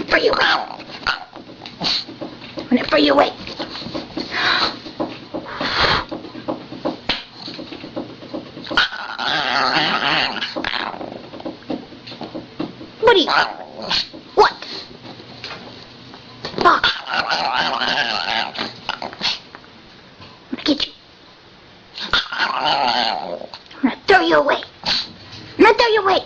For you. When it for you, wait. What are you? What? Fuck. I'm gonna get you. I'm gonna throw you away. I'm gonna throw you away.